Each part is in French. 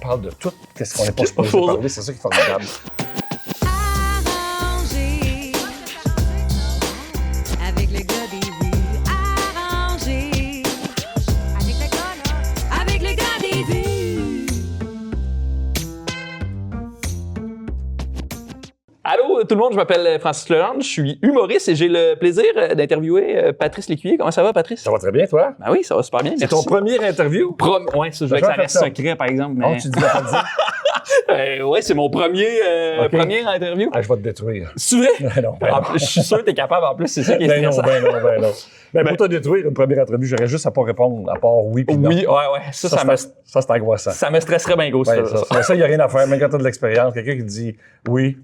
parle de tout. Qu'est-ce qu'on n'est pas supposé parler? C'est ça qui est formidable. Arrangé avec le gars des vues. Arrangé avec le gars, là. Avec le gars des vues. Allô tout le monde, je m'appelle Francis Leland, je suis humoriste et j'ai le plaisir d'interviewer Patrice Lécuyer. Comment ça va, Patrice? Ça va très bien, toi? Ben oui, ça va super bien. C'est ton premier interview? Oui, ça, je voulais que ça reste secret, par exemple. Non, Mais... tu disais pas dire. Oui, c'est mon premier, Ok. première interview. Ah, je vais te détruire. C'est vrai? Non, ben En non. plus, je suis sûr que t'es capable, en plus, c'est ça qui est Ben non, stressant. ben non. Ben, pour te détruire, une première entrevue, j'aurais juste à pas répondre, à part oui puis non. Oui, ouais. Ça me c'est angoissant. ça me stresserait bien gros, Ouais, ça. ça, il n'y a rien à faire, même quand tu as de l'expérience. Quelqu'un qui dit oui,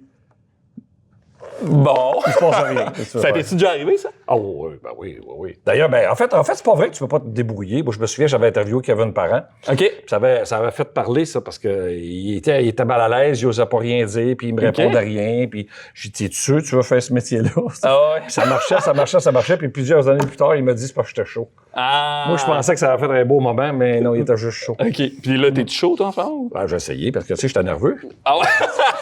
Bon. il se passe rien. Ça t'est-tu déjà arrivé, ça? Oh, oui, oui. D'ailleurs, en fait, c'est pas vrai que tu peux pas te débrouiller. Moi, je me souviens, j'avais interviewé Kevin Parent. OK. Puis ça avait fait parler, ça, parce que il était mal à l'aise, il osait pas rien dire, puis il me répondait rien. Puis j'ai dit, t'es sûr, tu veux faire ce métier-là? Ah ouais. Puis ça marchait. Puis plusieurs années plus tard, il m'a dit, c'est parce que j'étais chaud. Ah. Moi, je pensais que ça avait fait un beau moment, mais non, il était juste chaud. OK. Puis là, t'es-tu chaud, toi, enfant? Ou? J'ai essayé, parce que, tu sais, j'étais nerveux. Ah ouais?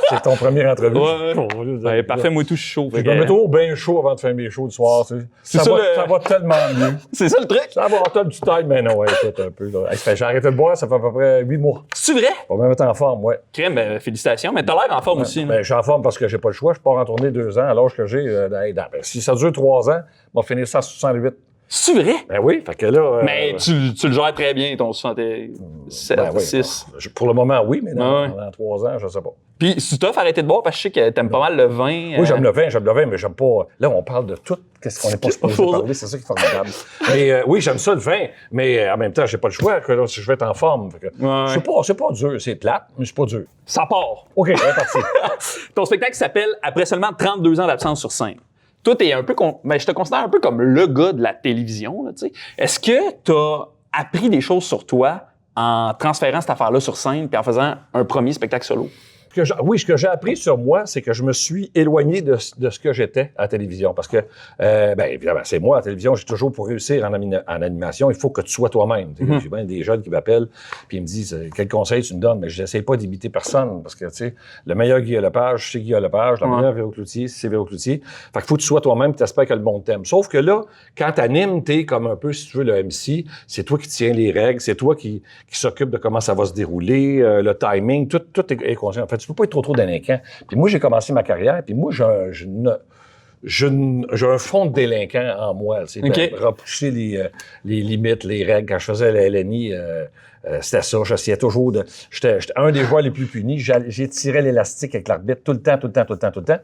C'est ton première entrevue. Ouais. Ben, parfait, moi, tout, je suis chaud. Je me mets toujours bien chaud avant de faire mes shows du soir. Tu sais. C'est Ça ça, va tellement mieux. C'est ça le truc? Ça va, t'as une petite taille, mais non, ouais, écoute un peu. Là. J'ai arrêté de boire, ça fait à peu près 8 mois. C'est vrai? On va même être en forme, ouais. Crème, félicitations. Mais t'as l'air en forme aussi. Ben, je suis en forme parce que j'ai pas le choix. Je pars en tournée 2 ans à l'âge que j'ai. Si ça dure 3 ans, on va finir ça à 68. C'est vrai? Ben oui, fait que là... Mais tu le gères très bien, ton 67, ben oui, 6. Pour le moment, oui, mais Ouais. dans 3 ans, je sais pas. Puis, c'est tough arrêter de boire parce que je sais que t'aimes pas mal le vin. Oui, j'aime le vin, mais j'aime pas... Là, on parle de tout. Qu'est-ce qu'on n'est pas supposé parler? C'est ça qui est formidable. Mais oui, j'aime ça, le vin, mais en même temps, j'ai pas le choix. Que là, si je vais être en forme. Fait que, c'est pas dur. C'est plate, mais c'est pas dur. Ça part. OK, on est parti. Ton spectacle s'appelle « Après seulement 32 ans d'absence sur scène ». Toi, t'es un peu... Ben, je te considère un peu comme le gars de la télévision, là, tu sais. Est-ce que t'as appris des choses sur toi en transférant cette affaire-là sur scène puis en faisant un premier spectacle solo? Oui, ce que j'ai appris sur moi, c'est que je me suis éloigné de ce que j'étais à la télévision. Parce que, évidemment, c'est moi à la télévision, j'ai toujours pour réussir en animation, il faut que tu sois toi-même. J'ai bien des jeunes qui m'appellent puis ils me disent quel conseil tu me donnes, mais je n'essaie pas d'imiter personne. Parce que, tu sais, le meilleur Guy Lepage, c'est Guy Lepage, le meilleur Véro Cloutier, c'est Véro Cloutier. Fait qu'il faut que tu sois toi-même et t'espères que le monde t'aime. Sauf que là, quand t'animes, t'es comme un peu, si tu veux, le MC, c'est toi qui tiens les règles, c'est toi qui s'occupe de comment ça va se dérouler, le timing, tout est conscient. En fait, tu peux pas être trop délinquant. Puis moi, j'ai commencé ma carrière, puis moi, j'ai un fond de délinquant en moi. C'est repousser les limites, les règles. Quand je faisais la LNI, c'était ça. J'essayais toujours de... J'étais un des joueurs les plus punis. J'ai tiré l'élastique avec l'arbitre tout le temps.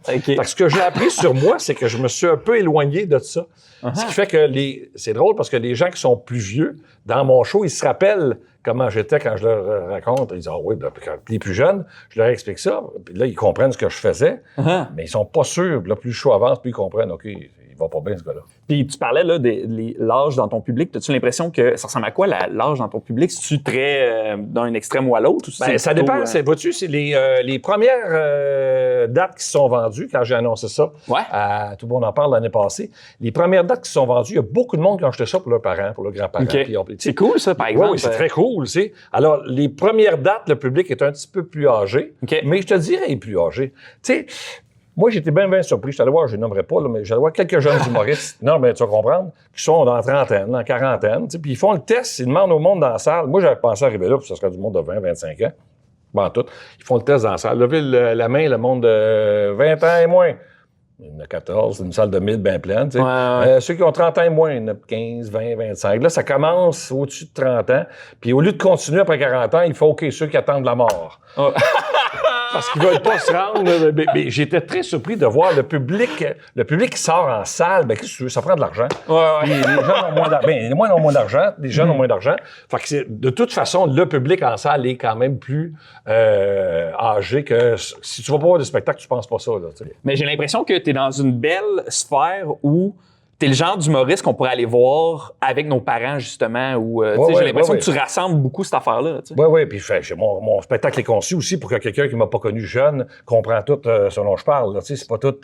Okay. Fait que ce que j'ai appris sur moi, c'est que je me suis un peu éloigné de ça. Ce qui fait que c'est drôle parce que les gens qui sont plus vieux, dans mon show, ils se rappellent comment j'étais quand je leur raconte. Ils disent, oui, ben, quand les plus jeunes, je leur explique ça. Puis là, ils comprennent ce que je faisais, mais ils sont pas sûrs. Puis là, plus le show avance, plus ils comprennent, OK, il va pas bien, ce gars-là. Puis tu parlais là de l'âge dans ton public. As-tu l'impression que ça ressemble à quoi l'âge dans ton public? C'est-tu très d'un extrême ou à l'autre? Ou ça dépend. Vois-tu, c'est les premières dates qui se sont vendues, quand j'ai annoncé ça, tout le monde en parle l'année passée, les premières dates qui se sont vendues, il y a beaucoup de monde qui ont acheté ça pour leurs parents, pour leurs grands-parents. Okay. C'est cool, ça, par exemple. Oui, c'est très cool, tu sais. Alors, les premières dates, le public est un petit peu plus âgé, mais je te dirais, il est plus âgé. Tu sais, moi, j'étais bien surpris. J'étais allé voir, je ne nommerai pas, là, mais j'allais voir quelques jeunes humoristes, non, mais tu vas comprendre, qui sont dans la trentaine, dans la quarantaine, tu sais, puis ils font le test, ils demandent au monde dans la salle. Moi, j'avais pensé arriver là, puis ça serait du monde de 20, 25 ans. Bon, tout. Ils font le test dans la salle. Levez la main, le monde de 20 ans et moins. Il y en a 14, c'est une salle de 1000 bien pleine. Tu sais. Ceux qui ont 30 ans et moins, il y en a 15, 20, 25. Là, ça commence au-dessus de 30 ans. Puis au lieu de continuer après 40 ans, il faut, OK, ceux qui attendent la mort. Parce qu'ils veulent pas se rendre. Mais j'étais très surpris de voir le public qui sort en salle. Ben, qu'est-ce que tu veux? Ça prend de l'argent. Les gens ont moins d'argent. Ben, les moins ont moins d'argent. Les jeunes ont moins d'argent. Fait que de toute façon, le public en salle est quand même plus âgé que si tu vas pas voir des spectacles, tu penses pas ça. Là, mais j'ai l'impression que tu es dans une belle sphère où t'es le genre d'humoriste qu'on pourrait aller voir avec nos parents, justement, ou j'ai l'impression que tu rassembles beaucoup cette affaire-là. Oui, puis mon spectacle est conçu aussi pour que quelqu'un qui m'a pas connu jeune comprend tout ce dont je parle. C'est pas tout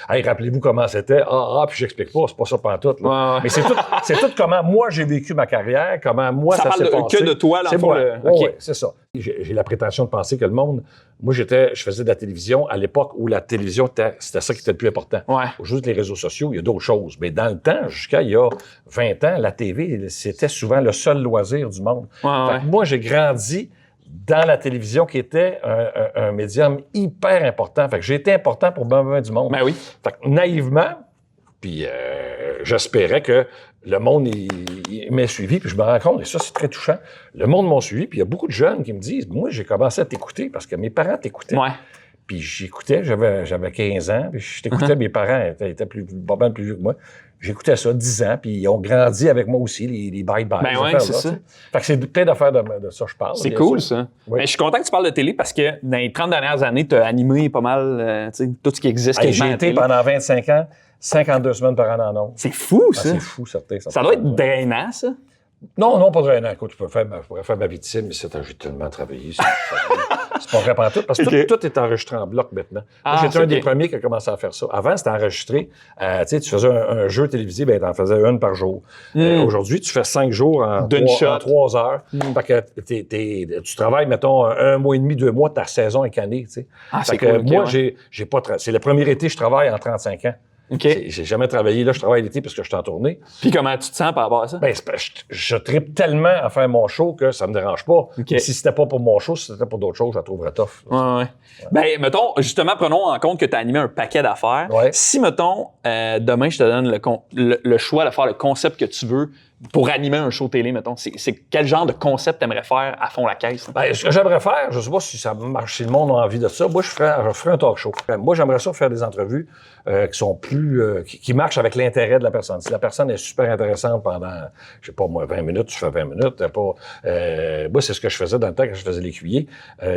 hey, rappelez-vous comment c'était. Puis j'explique pas, c'est pas ça pantoute. Là. Mais c'est tout comment moi j'ai vécu ma carrière, comment moi ça s'est passé. Que de toi, là, c'est moi. Oui, c'est ça. J'ai la prétention de penser que le monde. Moi, je faisais de la télévision à l'époque où la télévision, c'était ça qui était le plus important. Ouais. Aujourd'hui, les réseaux sociaux, il y a d'autres choses. Mais dans le temps, jusqu'à il y a 20 ans, la TV, c'était souvent le seul loisir du monde. Fait que moi, j'ai grandi dans la télévision qui était un médium hyper important. Fait que j'ai été important pour bien du monde. Ben oui. Fait que naïvement, puis j'espérais que le monde il m'ait suivi, puis je me rends compte, et ça, c'est très touchant, le monde m'a suivi, puis il y a beaucoup de jeunes qui me disent, moi, j'ai commencé à t'écouter parce que mes parents t'écoutaient. Ouais. Puis j'écoutais, j'avais 15 ans, puis je t'écoutais, mes parents étaient pas mal plus vieux que moi. J'écoutais ça 10 ans, puis ils ont grandi avec moi aussi, les bye-bye. Ben ouais, c'est ça. Fait que c'est plein d'affaires de ça que je parle. C'est cool, sûr. ça. Oui. Mais je suis content que tu parles de télé parce que dans les 30 dernières années, tu as animé pas mal tout ce qui existe. Hey, j'ai été pendant 25 ans, 52 semaines par an en ondes. C'est fou, ça. C'est fou, certain. Ça doit être drainant, ça. Non, pas drainant. Écoute, je pourrais faire ma victime, mais j'ai tellement travaillé. C'est pas vrai pantoute, parce que tout est enregistré en bloc maintenant. Moi, j'étais un des premiers qui a commencé à faire ça. Avant, c'était enregistré. Tu faisais un jeu télévisé, ben t'en faisais une par jour. Aujourd'hui, tu fais 5 jours en 3 heures. Fait que tu travailles, mettons, 1 mois et demi, 2 mois, ta saison est cannée, tu sais. C'est que cool, moi, j'ai pas... C'est le premier été que je travaille en 35 ans. Okay. J'ai jamais travaillé. Là, je travaille l'été parce que je suis en tournée. Puis comment tu te sens par rapport à ça? Ben, je trippe tellement à faire mon show que ça me dérange pas. Okay. Si c'était pas pour mon show, si c'était pour d'autres choses, je la trouverais tough. Ouais. Ben, mettons, justement, prenons en compte que tu as animé un paquet d'affaires. Ouais. Si, mettons, demain, je te donne le choix de faire le concept que tu veux pour animer un show télé, mettons, c'est quel genre de concept t'aimerais faire à fond la caisse? Ben, ce que j'aimerais faire, je sais pas si ça marche, si le monde a envie de ça, moi, je ferais un talk show. Moi, j'aimerais ça faire des entrevues qui sont plus... qui marchent avec l'intérêt de la personne. Si la personne est super intéressante pendant, je sais pas moi, 20 minutes, tu fais 20 minutes. Moi, c'est ce que je faisais dans le temps quand je faisais l'écuyer.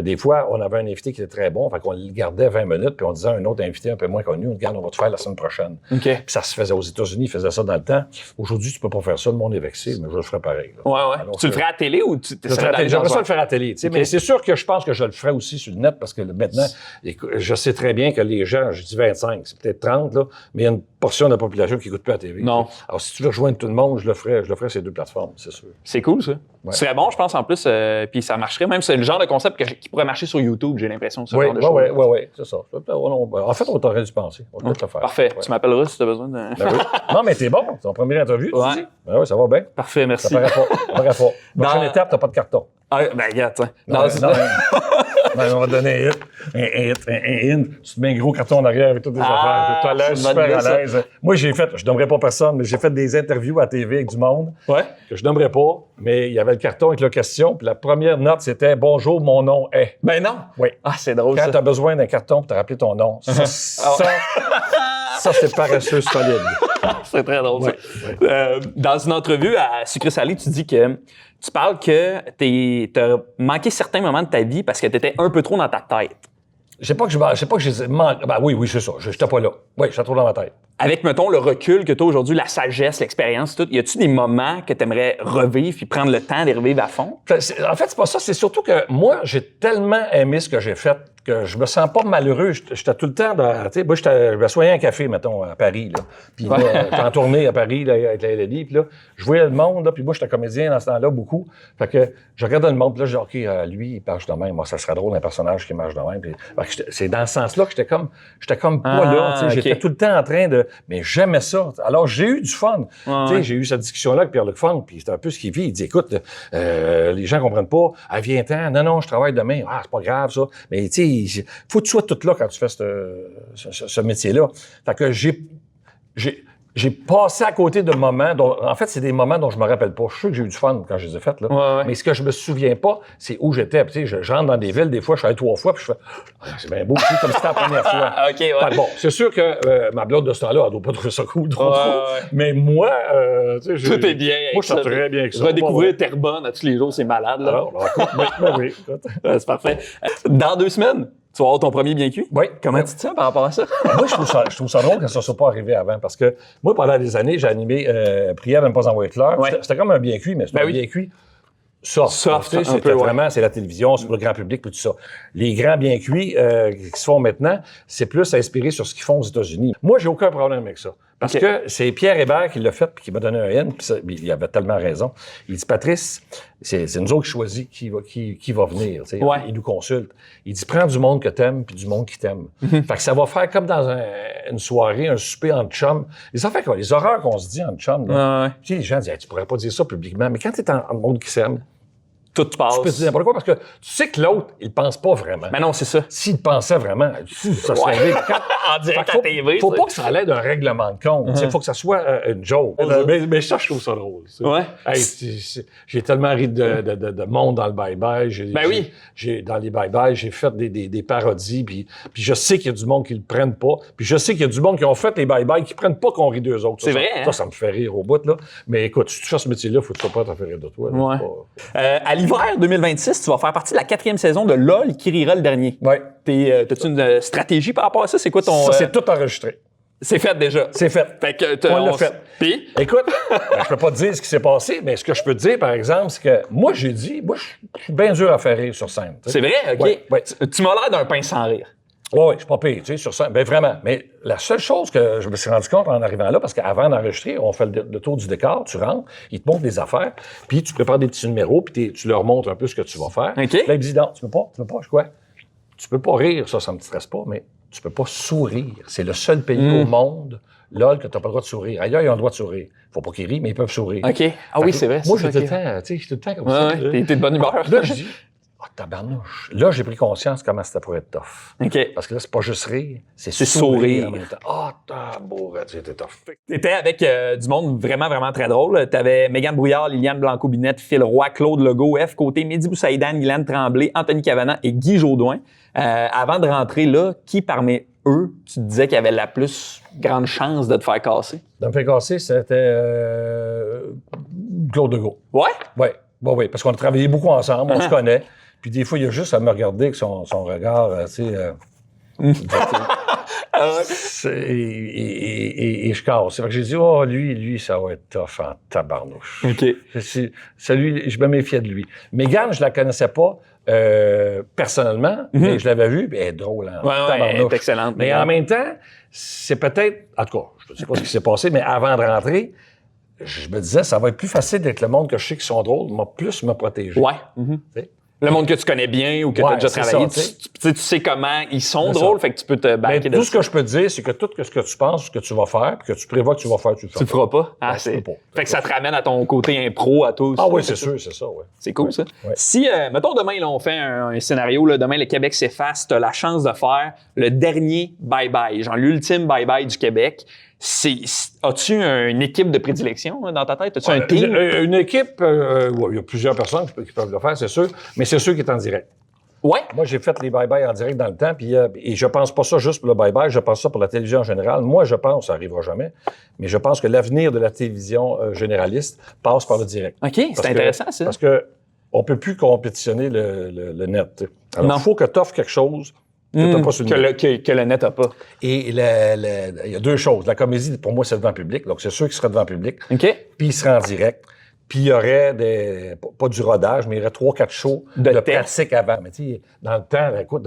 Des fois, on avait un invité qui était très bon, fait qu'on le gardait 20 minutes, puis on disait à un autre invité un peu moins connu, on dit, on va te faire la semaine prochaine. Okay. Puis ça se faisait aux États-Unis, ils faisaient ça dans le temps. Aujourd'hui, tu peux pas faire ça, le monde est vexé, mais je le ferais pareil. Là. Ouais. Alors, tu le ferais à la télé ou tu t'essaierais j'aimerais ça le faire à la télé, tu sais, mais c'est sûr que je pense que je le ferais aussi sur le net, parce que maintenant, je sais très bien que les gens, je dis 25, c'est peut-être 30, là, mais il y a une portion de la population qui n'écoute plus la TV. Non. Alors, si tu veux rejoindre tout le monde, je le ferais ces deux plateformes, c'est sûr. C'est cool, ça. Ouais. Ce serait bon, je pense, en plus, puis ça marcherait. Même, c'est le genre de concept qui pourrait marcher sur YouTube, j'ai l'impression. Oui, c'est ça. En fait, on t'aurait dû penser. On peut te le faire. Parfait. Tu m'appelleras si tu as besoin de... Ben oui. Non, mais t'es bon. C'est ton première interview, tu dis? Ben oui, ça va bien. Parfait, merci. Ça paraît pas. Prochaine étape, t'as pas de carton. Ah, ben, regarde, tiens. On va donner un hint. Tu te mets un gros carton en arrière avec toutes des affaires. Tu as l'air super à l'aise. Moi, je nommerai pas personne, mais j'ai fait des interviews à TV avec du monde. Ouais. Que je nommerai pas, mais il y avait le carton avec la question, puis la première note, c'était « Bonjour, mon nom est... » Ben non. Oui. Ah, c'est drôle, Quand ça. tu as besoin d'un carton pour te rappeler ton nom, ça c'est paresseux solide. C'est très drôle, ça. Dans une entrevue à Sucré Salé, tu dis que tu parles que t'as manqué certains moments de ta vie parce que t'étais un peu trop dans ta tête. Je sais pas que je les ai manqués. Ben oui, c'est ça. J'étais pas là. Oui, j'étais trop dans ma tête. Avec, mettons, le recul que tu as aujourd'hui, la sagesse, l'expérience, tout, y a-tu des moments que tu aimerais revivre puis prendre le temps d'y revivre à fond? En fait, c'est pas ça. C'est surtout que moi, j'ai tellement aimé ce que j'ai fait que je me sens pas malheureux. J'étais tout le temps dans... Tu sais, moi, je me soignais un café, mettons, à Paris, là. Puis là, j'étais en tournée à Paris, là, avec la LLI, puis là, je voyais le monde, là, puis moi, j'étais comédien dans ce temps-là, beaucoup. Fait que je regardais le monde, puis là, je dis, OK, lui, il marche de même. Moi, ça serait drôle, un personnage qui marche de même. Puis, c'est dans ce sens-là que j'étais comme pas là, tu sais. J'étais tout le temps en train de... Mais j'aimais ça. Alors, j'ai eu du fun. Tu sais, j'ai eu cette discussion-là avec Pierre-Luc Funk, puis c'était un peu ce qu'il vit. Il dit, écoute, les gens comprennent pas. Ah, viens-t'en. Non, je travaille demain. Ah, c'est pas grave, ça. Mais, tu sais, faut que tu sois tout là quand tu fais ce métier-là. Fait que j'ai passé à côté de moments dont, en fait, c'est des moments dont je me rappelle pas. Je suis sûr que j'ai eu du fun quand je les ai faits, là. Mais ce que je me souviens pas, c'est où j'étais. Tu sais, je rentre dans des villes, des fois, je suis allé 3 fois, puis je fais, c'est bien beau, comme si c'était la première fois. OK, ouais. Fait que bon, c'est sûr que ma blonde de ce temps-là, elle doit pas trouver ça cool, trop. Mais moi, tu sais, tout est bien. Moi, je suis très bien avec ça. Redécouvrir Terrebonne à tous les jours, c'est malade, là. Alors, écoute, oui, écoute. C'est parfait. Dans 2 semaines, Tu vas avoir ton premier bien cuit? Oui. Comment tu te sens par rapport à ça? Moi, je trouve ça drôle que ça ne soit pas arrivé avant parce que moi, pendant des années, j'ai animé Prière de ne pas envoyer de fleurs. Ouais. C'était comme un bien cuit, mais c'était un bien cuit soft. Soft, Tu sais, un c'était peu, ouais. vraiment, c'est la télévision, c'est pour le grand public, puis tout ça. Les grands bien cuits qui se font maintenant, c'est plus inspiré sur ce qu'ils font aux États-Unis. Moi, j'ai aucun problème avec ça. Parce OK. que c'est Pierre Hébert qui l'a fait puis qui m'a donné un N, puis il avait tellement raison. Il dit, Patrice, c'est nous autres qui choisit qui va venir. Tu sais. Ouais. Il nous consulte. Il dit, prends du monde que t'aimes puis du monde qui t'aime. Fait que ça va faire comme dans une soirée, un souper entre chums. Les affaires, les horreurs qu'on se dit entre chums. Là. Ouais. Tu sais, les gens disent, hey, tu pourrais pas dire ça publiquement. Mais quand t'es en monde qui s'aime, Tout passe. tu peux dire n'importe quoi parce que tu sais que l'autre, il pense pas vraiment. Mais non, c'est ça. S'il pensait vraiment, ça serait arrivé. En direct Fait à que TV. faut pas que ça l'aide d'un règlement de compte. Il faut que ça soit une joke. Mais ça, je trouve ça drôle. Ça. Ouais. Hey, j'ai tellement ri de monde dans le bye-bye. Ben oui. Dans les bye-bye, j'ai fait des parodies. Puis je sais qu'il y a du monde qui le prennent pas. Puis je sais qu'il y a du monde qui ont fait les bye-bye qui prennent pas qu'on rit d'eux autres. C'est vrai, hein? Ça me fait rire au bout. Là. Mais écoute, si tu fais ce métier-là, faut que tu sois pas à faire rire de toi. Là. Ouais. C'est pas- À l'hiver 2026, tu vas faire partie de la 4e saison de LOL qui rira le dernier. Ouais. T'as-tu une stratégie par rapport à ça? C'est quoi ton... Ça, c'est tout enregistré. C'est fait déjà. C'est fait. Fait que On l'a fait. Puis? Écoute, je peux pas te dire ce qui s'est passé, mais ce que je peux te dire, par exemple, c'est que moi, j'ai dit, je suis bien dur à faire rire sur scène. tu sais. C'est vrai? OK. Ouais. Tu m'as l'air d'un pain sans rire. Oui, je suis pas pire, tu sais, sur scène. Ben vraiment. Mais la seule chose que je me suis rendu compte en arrivant là, parce qu'avant d'enregistrer, on fait le tour du décor, tu rentres, ils te montrent des affaires, puis tu prépares des petits numéros, puis tu leur montres un peu ce que tu vas faire. OK. Là, ils me disent, non, tu peux pas, je quoi? Tu peux pas rire, ça me stresse pas, mais tu peux pas sourire. C'est le seul pays au monde, LOL, que tu n'as pas le droit de sourire. Ailleurs, ils ont le droit de sourire. Faut pas qu'ils rient, mais ils peuvent sourire. OK. Ah oui, c'est vrai. Moi, c'est j'étais ça, tout le temps, tu sais, j'étais tout le temps comme Ouais, ça. ouais. T'es de bonne humeur. Là, je dis, tabarnouche. Là, j'ai pris conscience comment c'était pour être tough. OK. Parce que là, c'est pas juste rire, c'est sourire. sourire en même temps. Tabourette, c'était tough. T'étais avec du monde vraiment, vraiment très drôle. T'avais Mégane Brouillard, Liliane Blanco-Binette, Phil Roy, Claude Legault, F. Côté, Mehdi Boussaïdan, Guylaine Tremblay, Anthony Cavana et Guy Jodoin. Avant de rentrer là, qui parmi eux, tu te disais qu'il avait la plus grande chance de te faire casser? De me faire casser, c'était Claude Legault. Ouais? Oui, parce qu'on a travaillé beaucoup ensemble, on se connaît. Puis des fois, il y a juste à me regarder avec son regard, tu sais... Et je casse. Fait que j'ai dit, lui, ça va être tough en tabarnouche. OK. Je me méfiais de lui. Mégane, je la connaissais pas personnellement, mais je l'avais vue, puis elle est drôle. Hein, elle est excellente. Mais en même temps, c'est peut-être... En tout cas, je ne sais pas ce qui s'est passé, mais avant de rentrer, je me disais, ça va être plus facile d'être le monde que je sais qui sont drôles, m'a plus me protéger. Ouais. Tu sais. Le monde que tu connais bien ou que tu as déjà c'est travaillé, ça, tu sais comment ils sont C'est drôles, ça. fait que tu peux te Mais baquer tout ce que je peux te dire, c'est que tout ce que tu penses, ce que tu vas faire, puis que tu prévois que tu vas faire, tu le Tu le fais. feras pas. Ben, tu peux pas. Fait que ça te ramène à ton côté impro, à toi aussi. Ah oui, c'est sûr, c'est ça, oui. C'est cool, ça. Ouais. Si, mettons, demain, là, on fait un scénario, là, demain, le Québec s'efface, tu as la chance de faire le dernier bye-bye, genre l'ultime bye-bye du Québec. As-tu une équipe de prédilection dans ta tête? As-tu un team? Une équipe, il y a plusieurs personnes qui peuvent le faire, c'est sûr, mais c'est sûr qui est en direct. Ouais. Moi, j'ai fait les bye-bye en direct dans le temps, puis et je pense pas ça juste pour le bye-bye, je pense ça pour la télévision en général. Moi, je pense, ça arrivera jamais, mais je pense que l'avenir de la télévision généraliste passe par le direct. OK, c'est intéressant, ça. Parce que on peut plus compétitionner le net. Tu sais. Alors, Non. il faut que tu offres quelque chose que t'as pas sur le net. Que le net n'a pas. Et il y a deux choses. La comédie, pour moi, c'est devant le public. Donc, c'est sûr qu'il sera devant le public. OK. Puis, il sera en direct. Puis, il y aurait pas du rodage, mais il y aurait 3-4 shows De de test. pratique avant. Mais tu sais, dans le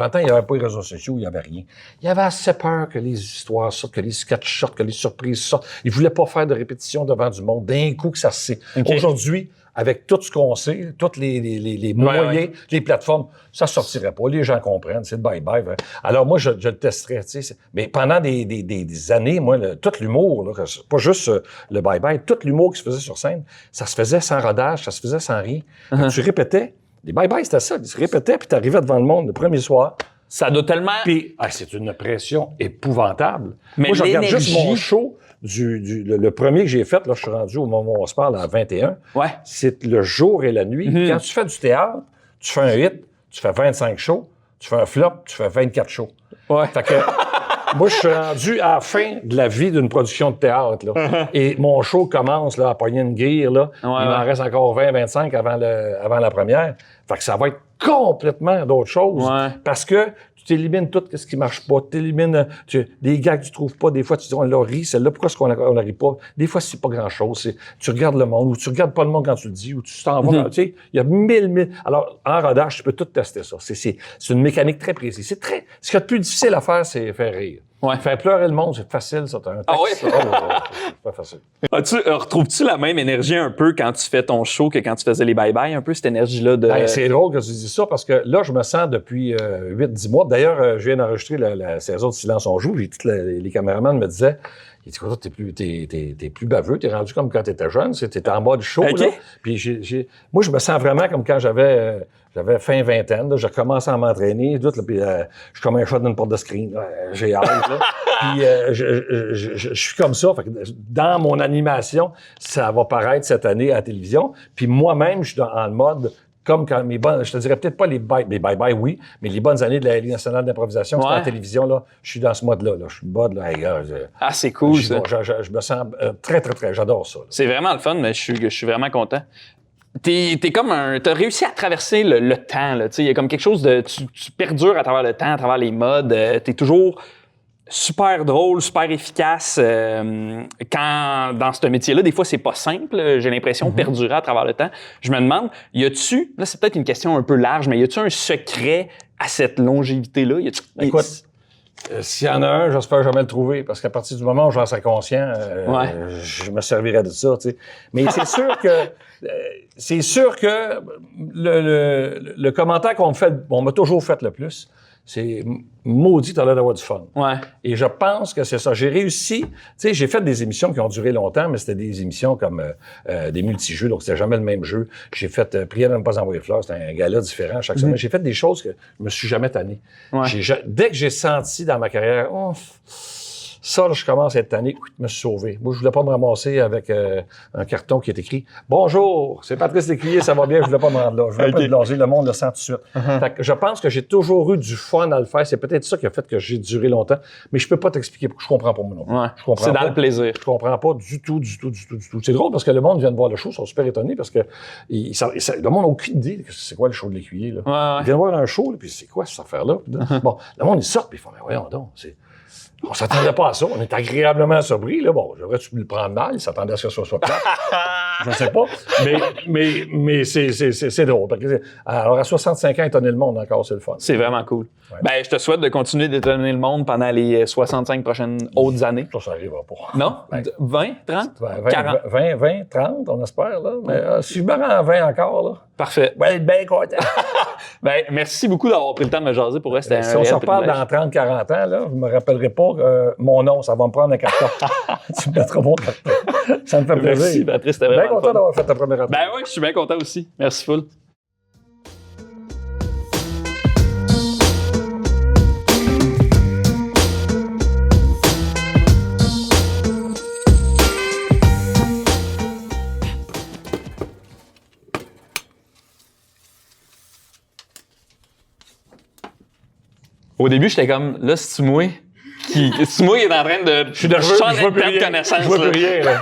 temps, il n'y avait pas les réseaux sociaux, il n'y avait rien. Il y avait assez peur que les histoires sortent, que les sketchs sortent, que les surprises sortent. Ils ne voulaient pas faire de répétition devant du monde. D'un coup, que ça se sait. OK. Aujourd'hui, avec tout ce qu'on sait, tous les moyens, les plateformes, ça sortirait pas. Les gens comprennent, c'est le bye-bye. Alors moi, je le testerais, tu sais. Mais pendant des années, moi, tout l'humour, là, pas juste le bye-bye, tout l'humour qui se faisait sur scène, ça se faisait sans rodage, ça se faisait sans rien. Quand tu répétais, les bye-bye, c'était ça. Ils se répétaient, puis tu arrivais devant le monde le premier soir. Ça doit tellement... Puis, c'est une pression épouvantable. Mais moi, je regarde juste l'énergie- mon show, le premier que j'ai fait, là, je suis rendu au moment où on se parle, à 21. Ouais. C'est le jour et la nuit. Quand tu fais du théâtre, tu fais un hit, tu fais 25 shows, tu fais un flop, tu fais 24 shows. Ouais. Fait que, moi, je suis rendu à la fin de la vie d'une production de théâtre, là. Et mon show commence, là, à pogner une grille, là. Il m'en reste encore 20-25 avant la première. Fait que ça va être complètement d'autre chose. Ouais. Parce que tu t'élimines tout ce qui marche pas. Tu élimines des gars que tu trouves pas. Des fois, tu dis, on l'a ri, celle-là, pourquoi est-ce qu'on la rit pas? Des fois, c'est pas grand-chose. Tu regardes le monde, ou tu regardes pas le monde quand tu le dis, ou tu t'en vas. Tu sais, il y a mille. Alors, en rodage, tu peux tout tester ça. C'est une mécanique très précise. Ce qu'il y a de plus difficile à faire, c'est faire rire. Ouais. Faire pleurer le monde, c'est facile, ça. T'as un texte, Ah ouais? c'est pas facile. Retrouves-tu la même énergie un peu quand tu fais ton show que quand tu faisais les bye-bye, un peu cette énergie-là de... Ben, c'est drôle que tu dises ça parce que là, je me sens depuis 8-10 mois. D'ailleurs, je viens d'enregistrer la saison de Silence on joue. Tous les caméramans me disaient, il dit, t'es plus baveux, t'es rendu comme quand t'étais jeune, t'étais en mode show. Okay. Là. Puis moi, je me sens vraiment comme quand j'avais fin vingtaine, là, j'ai commencé à m'entraîner, puis je suis comme un chat d'une porte de screen, là, j'ai hâte, là. Puis je suis comme ça, fait que dans mon animation, ça va paraître cette année à la télévision, puis moi-même, je suis en mode comme quand je te dirais peut-être pas les bye-bye, oui, mais les bonnes années de la Ligue nationale d'improvisation, c'était à la télévision, là, je suis dans ce mode-là, je suis bode, là, hey, gars, c'est cool, ça. Je me sens très, très, très, j'adore ça. Là. C'est vraiment le fun, mais je suis vraiment content. T'as réussi à traverser le temps, là, tu sais, il y a comme quelque chose de, tu perdures à travers le temps, à travers les modes, t'es toujours super drôle, super efficace, quand, dans ce métier-là, des fois, c'est pas simple, j'ai l'impression, perdurer à travers le temps. Je me demande, là, c'est peut-être une question un peu large, mais y a-tu un secret à cette longévité-là? Écoute, s'il y en a un, j'espère jamais le trouver, parce qu'à partir du moment où j'en serai conscient, je me servirai de ça, tu sais. Mais c'est sûr que le commentaire qu'on m'a toujours fait le plus, c'est maudit, t'as l'air d'avoir du fun. Ouais. Et je pense que c'est ça. J'ai réussi, tu sais, j'ai fait des émissions qui ont duré longtemps, mais c'était des émissions comme des multijeux, donc c'était jamais le même jeu. J'ai fait Prière de ne pas envoyer fleurs, c'était un gala différent chaque semaine. J'ai fait des choses que je me suis jamais tanné. Ouais. Dès que j'ai senti dans ma carrière, ça, là, je commence à être tanné, je me suis sauvé. Moi, je voulais pas me ramasser avec un carton qui est écrit « Bonjour, c'est Patrice Lécuyer, ça va bien, je voulais pas me rendre là. Je voulais pas être blasé, le monde le sent tout de suite. Fait que je pense que j'ai toujours eu du fun à le faire. C'est peut-être ça qui a fait que j'ai duré longtemps, mais je peux pas t'expliquer pourquoi. Je comprends pas, moi non. Ouais. Je comprends C'est pas. dans le plaisir. Je comprends pas du tout. C'est drôle parce que le monde vient de voir le show, ils sont super étonnés parce que le monde n'a aucune idée de c'est quoi le show de Lécuyer. Là. Ouais. Ils viennent voir un show, là, puis c'est quoi cette affaire-là? Bon, le monde, ils sortent, puis ils font « Mais voyons donc, on s'attendait pas à ça. On est agréablement surpris. Là. Bon, j'aurais-tu pu le prendre mal. Ils s'attendaient à ce que ça soit plate. Je ne sais pas. Mais c'est drôle. Alors, à 65 ans, étonner le monde encore, c'est le fun. C'est vraiment cool. Ouais. Ben, je te souhaite de continuer d'étonner le monde pendant les 65 prochaines autres années. Ça n'arrivera pas. Non? Ben, 20, 30? 40? 20, 30, on espère. Là. Mais si je me rends à 20 encore, là, Parfait. je vais être bien content. Ben, merci beaucoup d'avoir pris le temps de me jaser. Pour vrai, c'était un Si on se réel reparle privilège. dans 30, 40 ans, là, je me rappellerai pas mon nom. Ça va me prendre un carton. Tu me mettras mon carton. Ça me fait plaisir. Merci, Patrice. C'était Bien vraiment content fun. d'avoir fait ta première entrevue. Ben oui, je suis bien content aussi. Merci full. Au début, j'étais comme, là, c'est-tu moi qui est en train de... Je suis nerveux, suis en je train vois de plus perdre rien. connaissance. Je vois là. plus rien, là.